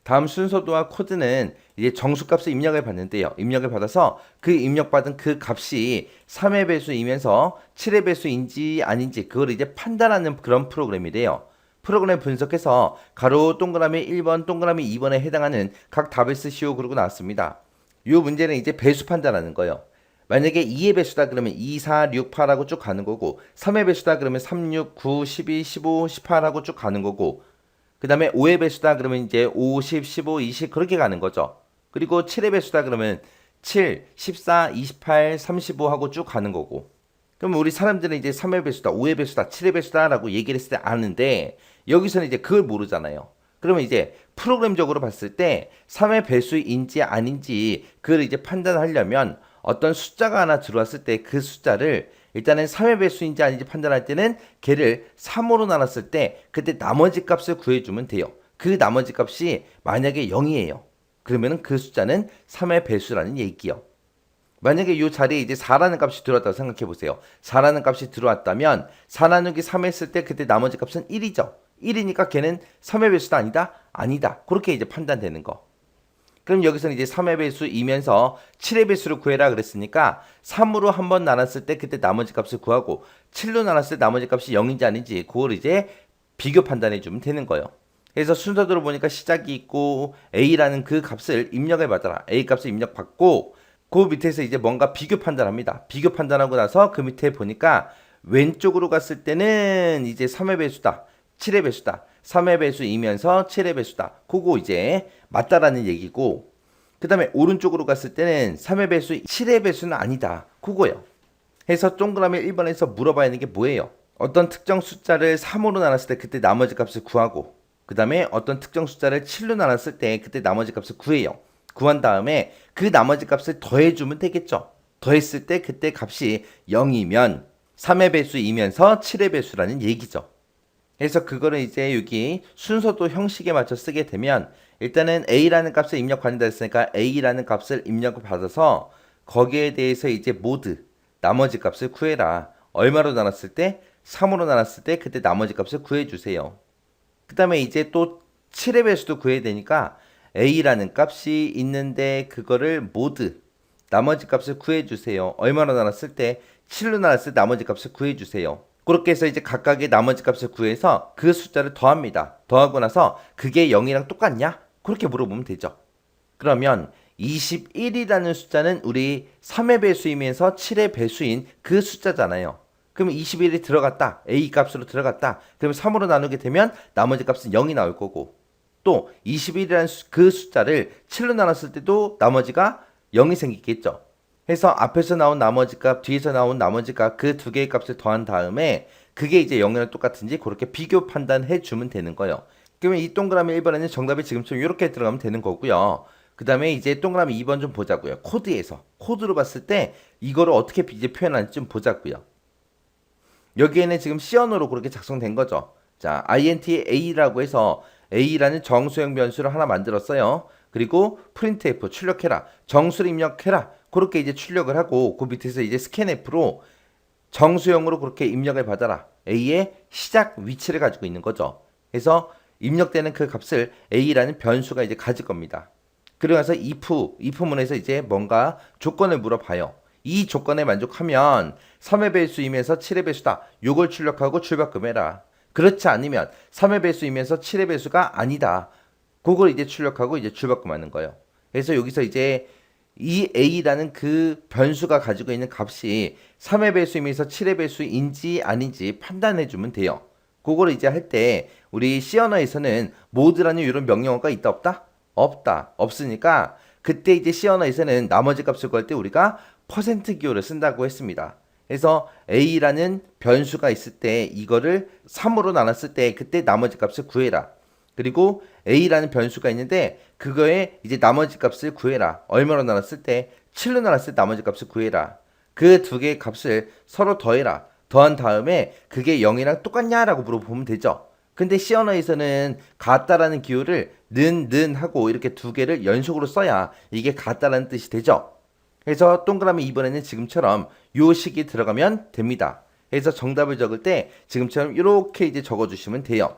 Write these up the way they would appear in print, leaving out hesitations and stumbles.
다음 순서도와 코드는 이제 정수값을 입력을 받는데요. 입력을 받아서 그 입력받은 그 값이 3의 배수이면서 7의 배수인지 아닌지 그걸 이제 판단하는 그런 프로그램이래요. 프로그램 분석해서 가로 동그라미 1번 동그라미 2번에 해당하는 각 답을 쓰시오 그러고 나왔습니다. 이 문제는 이제 배수 판단하는 거예요. 만약에 2의 배수다 그러면 2, 4, 6, 8하고 쭉 가는 거고 3의 배수다 그러면 3, 6, 9, 12, 15, 18하고 쭉 가는 거고 그 다음에 5의 배수다 그러면 이제 5, 10, 15, 20 그렇게 가는 거죠. 그리고 7의 배수다 그러면 7, 14, 28, 35 하고 쭉 가는 거고. 그럼 우리 사람들은 이제 3의 배수다, 5의 배수다, 7의 배수다 라고 얘기를 했을 때 아는데 여기서는 이제 그걸 모르잖아요. 그러면 이제 프로그램적으로 봤을 때 3의 배수인지 아닌지 그걸 이제 판단하려면 어떤 숫자가 하나 들어왔을 때 그 숫자를 일단은 3의 배수인지 아닌지 판단할 때는 걔를 3으로 나눴을 때 그때 나머지 값을 구해주면 돼요. 그 나머지 값이 만약에 0이에요. 그러면 그 숫자는 3의 배수라는 얘기요. 만약에 이 자리에 이제 4라는 값이 들어왔다고 생각해 보세요. 4라는 값이 들어왔다면 4 나누기 3 했을 때 그때 나머지 값은 1이죠. 1이니까 걔는 3의 배수다 아니다? 아니다. 그렇게 이제 판단되는 거. 그럼 여기서는 이제 3의 배수이면서 7의 배수를 구해라 그랬으니까 3으로 한번 나눴을 때 그때 나머지 값을 구하고 7로 나눴을 때 나머지 값이 0인지 아닌지 그걸 이제 비교 판단해 주면 되는 거예요. 그래서 순서대로 보니까 시작이 있고 A라는 그 값을 입력해 받아라. A 값을 입력받고 그 밑에서 이제 뭔가 비교 판단합니다. 비교 판단하고 나서 그 밑에 보니까 왼쪽으로 갔을 때는 이제 3의 배수다. 7의 배수다. 3의 배수이면서 7의 배수다. 그거 이제 맞다라는 얘기고 그 다음에 오른쪽으로 갔을 때는 3의 배수, 7의 배수는 아니다. 그거예요. 해서 동그라미 1번에서 물어봐야 하는 게 뭐예요? 어떤 특정 숫자를 3으로 나눴을 때 그때 나머지 값을 구하고 그 다음에 어떤 특정 숫자를 7로 나눴을 때 그때 나머지 값을 구해요. 구한 다음에 그 나머지 값을 더해주면 되겠죠. 더했을 때 그때 값이 0이면 3의 배수이면서 7의 배수라는 얘기죠. 그래서 그거를 이제 여기 순서도 형식에 맞춰 쓰게 되면 일단은 A라는 값을 입력 받는다 했으니까 A라는 값을 입력을 받아서 거기에 대해서 이제 모두 나머지 값을 구해라. 얼마로 나눴을 때? 3으로 나눴을 때 그때 나머지 값을 구해주세요. 그 다음에 이제 또 7의 배수도 구해야 되니까 A라는 값이 있는데 그거를 모두 나머지 값을 구해주세요. 얼마로 나눴을 때? 7로 나눴을 때 나머지 값을 구해주세요. 그렇게 해서 이제 각각의 나머지 값을 구해서 그 숫자를 더합니다. 더하고 나서 그게 0이랑 똑같냐? 그렇게 물어보면 되죠. 그러면 21이라는 숫자는 우리 3의 배수이면서 7의 배수인 그 숫자잖아요. 그럼 21이 들어갔다. A 값으로 들어갔다. 그럼 3으로 나누게 되면 나머지 값은 0이 나올 거고 또 21이라는 그 숫자를 7로 나눴을 때도 나머지가 0이 생기겠죠. 해서 앞에서 나온 나머지 값, 뒤에서 나온 나머지 값 그 두 개의 값을 더한 다음에 그게 이제 0이랑 똑같은지 그렇게 비교 판단해 주면 되는 거예요. 그러면 이 동그라미 1번에는 정답이 지금처럼 이렇게 들어가면 되는 거고요. 그 다음에 이제 동그라미 2번 좀 보자고요. 코드에서. 코드로 봤을 때 이거를 어떻게 이제 표현하는지 좀 보자고요. 여기에는 지금 C언어로 그렇게 작성된 거죠. 자, intA라고 해서 A라는 정수형 변수를 하나 만들었어요. 그리고 printf 출력해라. 정수를 입력해라. 그렇게 이제 출력을 하고 그 밑에서 이제 scanf로 정수형으로 그렇게 입력을 받아라. A의 시작 위치를 가지고 있는 거죠. 그래서 입력되는 그 값을 A라는 변수가 이제 가질 겁니다. 그리고 나서 if문에서 이제 뭔가 조건을 물어봐요. 이 조건에 만족하면 3의 배수이면서 7의 배수다. 요걸 출력하고 출력금해라. 그렇지 않으면 3의 배수이면서 7의 배수가 아니다. 그걸 이제 출력하고 이제 출력금하는 거예요. 그래서 여기서 이제 이 A라는 그 변수가 가지고 있는 값이 3의 배수이면서 7의 배수인지 아닌지 판단해 주면 돼요. 그걸 이제 할 때 우리 C 언어에서는 모드라는 이런 명령어가 있다 없다? 없다. 없으니까 그때 이제 C 언어에서는 나머지 값을 구할 때 우리가 퍼센트 기호를 쓴다고 했습니다. 그래서 A라는 변수가 있을 때 이거를 3으로 나눴을 때 그때 나머지 값을 구해라. 그리고 A라는 변수가 있는데 그거에 이제 나머지 값을 구해라. 얼마로 나눴을 때 7로 나눴을 때 나머지 값을 구해라. 그 두 개의 값을 서로 더해라. 더한 다음에 그게 0이랑 똑같냐라고 물어보면 되죠. 근데 C 언어에서는 같다라는 기호를 는 하고 이렇게 두 개를 연속으로 써야 이게 같다라는 뜻이 되죠. 그래서 동그라미 2번에는 지금처럼 요 식이 들어가면 됩니다. 그래서 정답을 적을 때 지금처럼 이렇게 이제 적어주시면 돼요.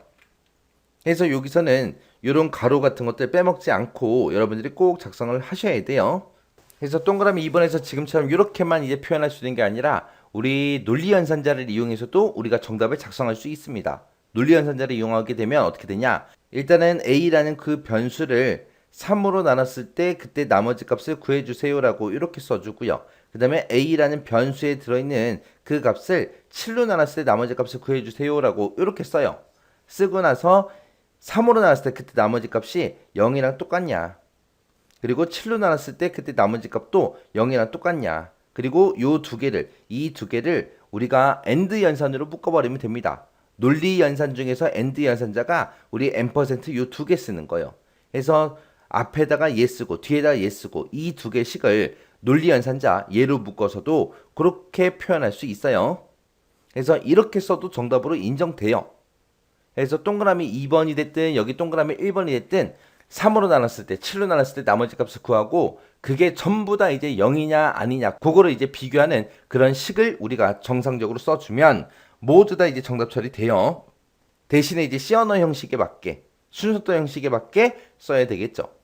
그래서 여기서는 이런 가로 같은 것들 빼먹지 않고 여러분들이 꼭 작성을 하셔야 돼요. 그래서 동그라미 2번에서 지금처럼 이렇게만 이제 표현할 수 있는 게 아니라 우리 논리연산자를 이용해서도 우리가 정답을 작성할 수 있습니다. 논리연산자를 이용하게 되면 어떻게 되냐? 일단은 a라는 그 변수를 3으로 나눴을 때 그때 나머지 값을 구해주세요라고 이렇게 써주고요. 그 다음에 a라는 변수에 들어있는 그 값을 7로 나눴을 때 나머지 값을 구해주세요라고 이렇게 써요. 쓰고 나서 3으로 나눴을 때 그때 나머지 값이 0이랑 똑같냐? 그리고 7로 나눴을 때 그때 나머지 값도 0이랑 똑같냐? 그리고 이 두 개를 우리가 AND 연산으로 묶어버리면 됩니다. 논리 연산 중에서 AND 연산자가 우리 n% 요 두 개 쓰는 거예요. 그래서 앞에다가 얘 쓰고 뒤에다가 얘 쓰고 이 두 개씩을 논리 연산자 얘로 묶어서도 그렇게 표현할 수 있어요. 그래서 이렇게 써도 정답으로 인정돼요. 그래서 동그라미 2번이 됐든 여기 동그라미 1번이 됐든 3으로 나눴을 때 7로 나눴을 때 나머지 값을 구하고 그게 전부 다 이제 0이냐 아니냐 그거를 이제 비교하는 그런 식을 우리가 정상적으로 써주면 모두 다 이제 정답 처리돼요. 대신에 이제 C 언어 형식에 맞게 순서도 형식에 맞게 써야 되겠죠.